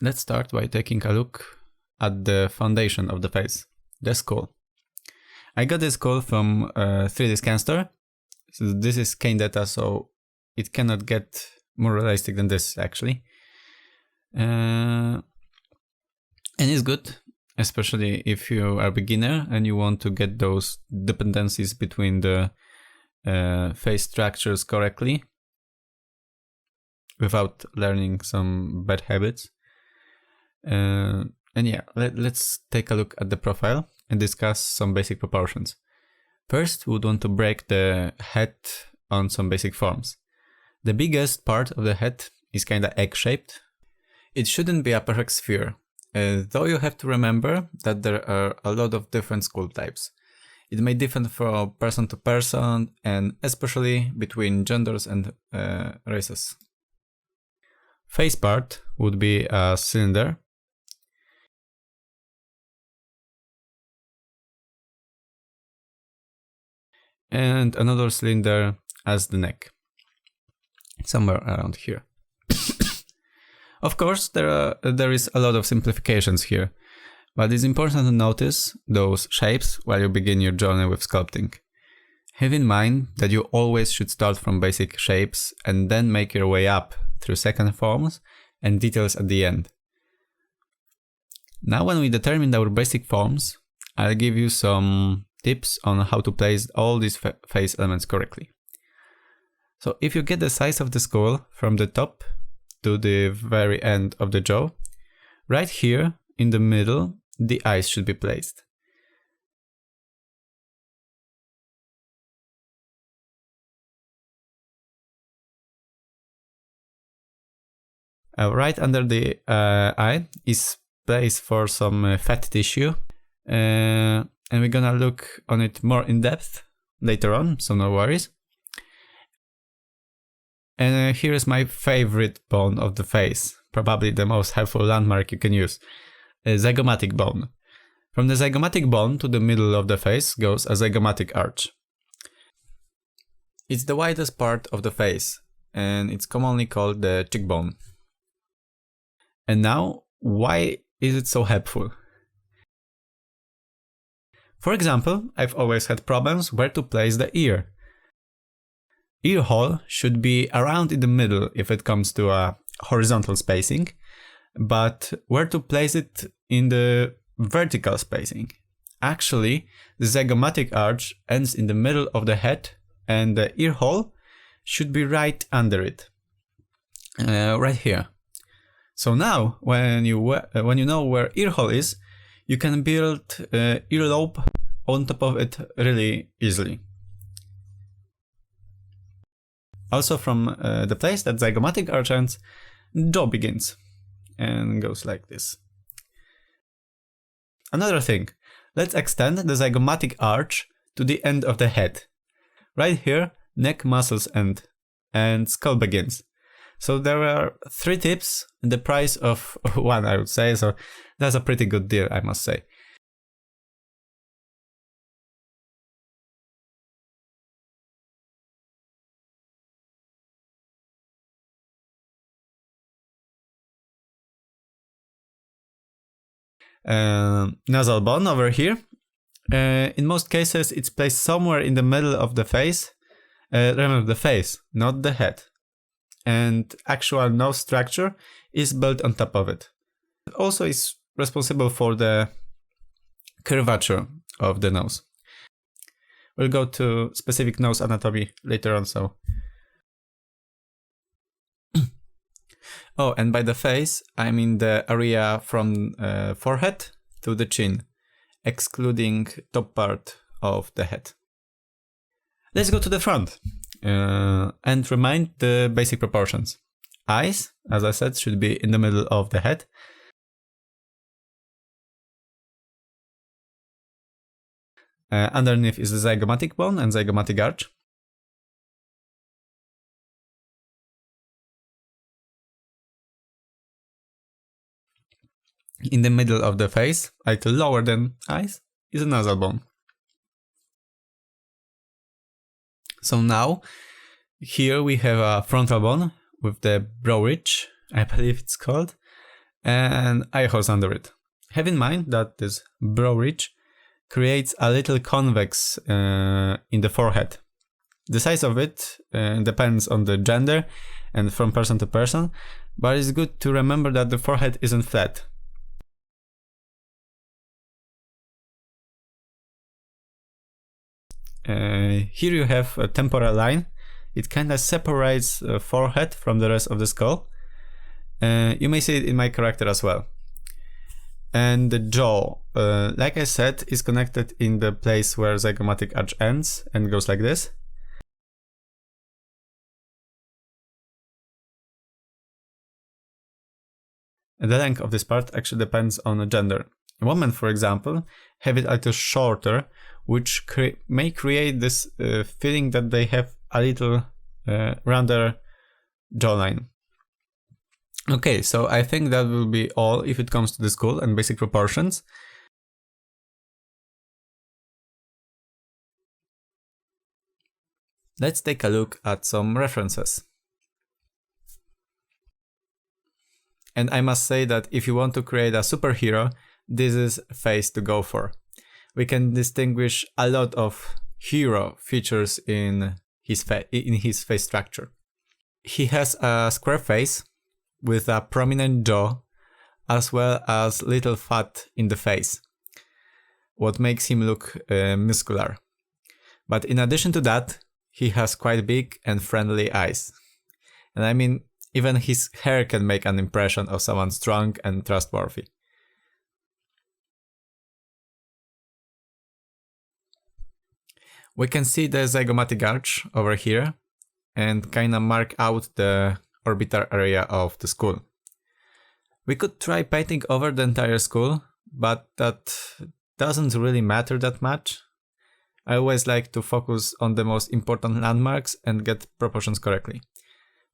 let's start by taking a look at the foundation of the face, the skull. I got this skull from a 3D scan store. So this is cane data, so it cannot get more realistic than this actually. And it's good, especially if you are a beginner and you want to get those dependencies between the face structures correctly without learning some bad habits. And yeah, let's take a look at the profile and discuss some basic proportions. First, we would want to break the head on some basic forms. The biggest part of the head is kinda egg-shaped. It shouldn't be a perfect sphere, though you have to remember that there are a lot of different skull types. It may differ from person to person and especially between genders and races. Face part would be a cylinder. And another cylinder as the neck, somewhere around here. Of course, there is a lot of simplifications here, but it's important to notice those shapes while you begin your journey with sculpting. Have in mind that you always should start from basic shapes and then make your way up through second forms and details at the end. Now when we determined our basic forms, I'll give you some tips on how to place all these face elements correctly. So if you get the size of the skull from the top to the very end of the jaw, right here in the middle, the eyes should be placed. Right under the eye is place for some fat tissue. And we're gonna look on it more in depth later on, so no worries. And here is my favorite bone of the face, probably the most helpful landmark you can use, a zygomatic bone. From the zygomatic bone to the middle of the face goes a zygomatic arch. It's the widest part of the face, and it's commonly called the cheekbone. And now, why is it so helpful? For example, I've always had problems where to place the ear. Ear hole should be around in the middle if it comes to a horizontal spacing, but where to place it in the vertical spacing? Actually, the zygomatic arch ends in the middle of the head and the ear hole should be right under it, right here. So now, when you know where ear hole is, you can build earlobe on top of it really easily. Also from the place that zygomatic arch ends, jaw begins and goes like this. Another thing, let's extend the zygomatic arch to the end of the head. Right here, neck muscles end and skull begins. So there are 3 tips in the price of 1, I would say, so that's a pretty good deal, I must say. Nasal bone over here. In most cases, it's placed somewhere in the middle of the face. Remember, the face, not the head. And actual nose structure is built on top of it. It also is responsible for the curvature of the nose. We'll go to specific nose anatomy later on, so. Oh, and by the face, I mean the area from forehead to the chin, excluding top part of the head. Let's go to the front and remind the basic proportions. Eyes, as I said, should be in the middle of the head. Underneath is the zygomatic bone and zygomatic arch. In the middle of the face, a little lower than eyes, is a nasal bone. So now, here we have a frontal bone with the brow ridge, I believe it's called, and eye holes under it. Have in mind that this brow ridge creates a little convex in the forehead. The size of it depends on the gender and from person to person, but it's good to remember that the forehead isn't flat. Here you have a temporal line. It kind of separates the forehead from the rest of the skull. You may see it in my character as well. And the jaw, like I said, is connected in the place where zygomatic arch ends and goes like this. And the length of this part actually depends on the gender. Women, for example, have it a little shorter, which may create this feeling that they have a little rounder jawline. Okay, so I think that will be all if it comes to the skull and basic proportions. Let's take a look at some references. And I must say that if you want to create a superhero, this is a face to go for. We can distinguish a lot of hero features in his face structure. He has a square face with a prominent jaw, as well as little fat in the face, what makes him look muscular. But in addition to that, he has quite big and friendly eyes. And I mean, even his hair can make an impression of someone strong and trustworthy. We can see the zygomatic arch over here and kinda mark out the orbital area of the skull. We could try painting over the entire skull, but that doesn't really matter that much. I always like to focus on the most important landmarks and get proportions correctly.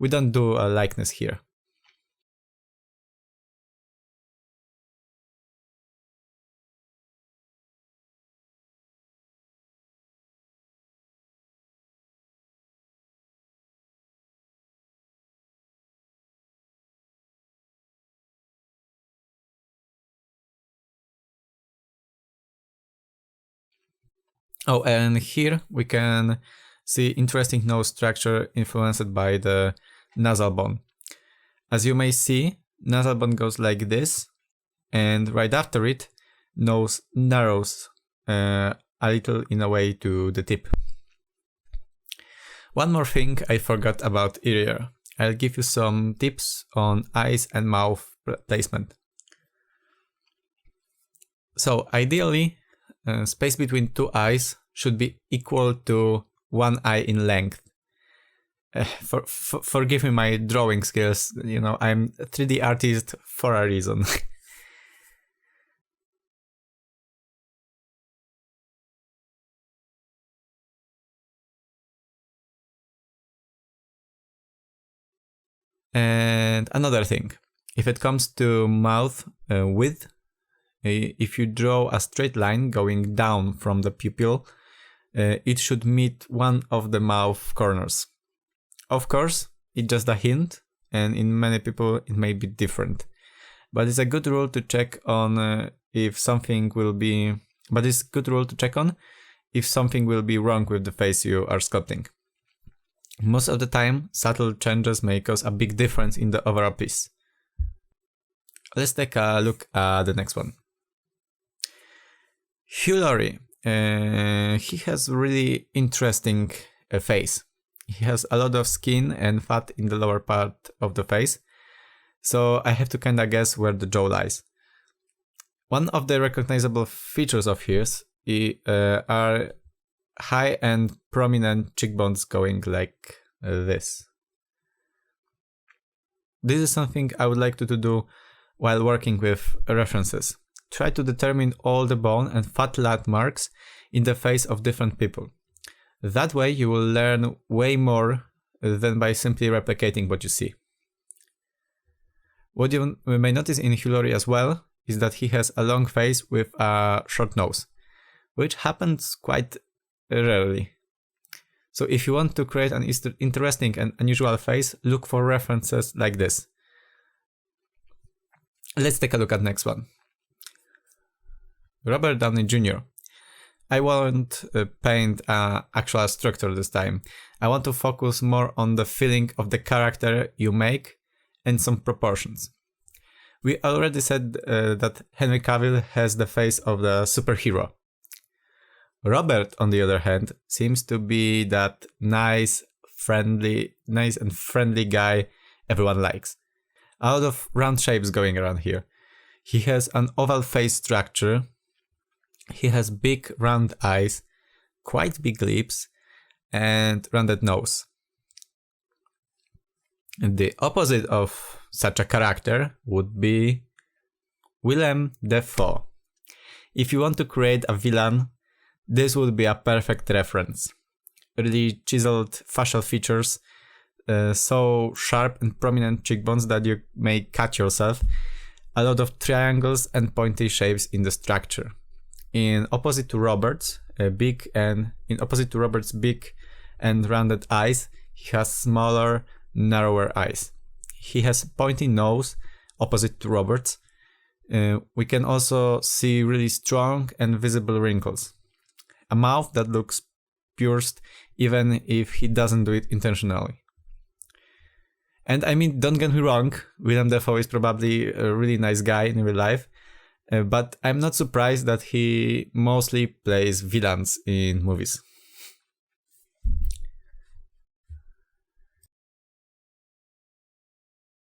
We don't do a likeness here. Oh, and here we can see interesting nose structure influenced by the nasal bone. As you may see, nasal bone goes like this, and right after it, nose narrows a little in a way to the tip. One more thing I forgot about earlier. I'll give you some tips on eyes and mouth placement. So ideally, space between two eyes should be equal to one eye in length. Forgive me my drawing skills, you know, I'm a 3D artist for a reason. And another thing, if it comes to mouth width, if you draw a straight line going down from the pupil, it should meet one of the mouth corners. Of course, it's just a hint, and in many people it may be different. But it's a good rule to check on if something will be wrong with the face you are sculpting. Most of the time, subtle changes may cause a big difference in the overall piece. Let's take a look at the next one. Hugh Laurie. He has really interesting face. He has a lot of skin and fat in the lower part of the face, so I have to kinda guess where the jaw lies. One of the recognizable features of his are high and prominent cheekbones going like this. This is something I would like you to do while working with references. Try to determine all the bone and fat landmarks in the face of different people. That way you will learn way more than by simply replicating what you see. What you may notice in Hugh Laurie as well is that he has a long face with a short nose, which happens quite rarely. So if you want to create an interesting and unusual face, look for references like this. Let's take a look at next one. Robert Downey Jr. I won't paint an actual structure this time. I want to focus more on the feeling of the character you make and some proportions. We already said that Henry Cavill has the face of the superhero. Robert, on the other hand, seems to be that nice and friendly guy everyone likes. A lot of round shapes going around here. He has an oval face structure. He has big round eyes, quite big lips, and rounded nose. And the opposite of such a character would be Willem Dafoe. If you want to create a villain, this would be a perfect reference. Really chiseled facial features, so sharp and prominent cheekbones that you may cut yourself, a lot of triangles and pointy shapes in the structure. In opposite to Robert's big and rounded eyes, he has smaller, narrower eyes. He has pointy nose, opposite to Robert's. We can also see really strong and visible wrinkles. A mouth that looks pierced even if he doesn't do it intentionally. And I mean, don't get me wrong, Willem Dafoe is probably a really nice guy in real life, but I'm not surprised that he mostly plays villains in movies.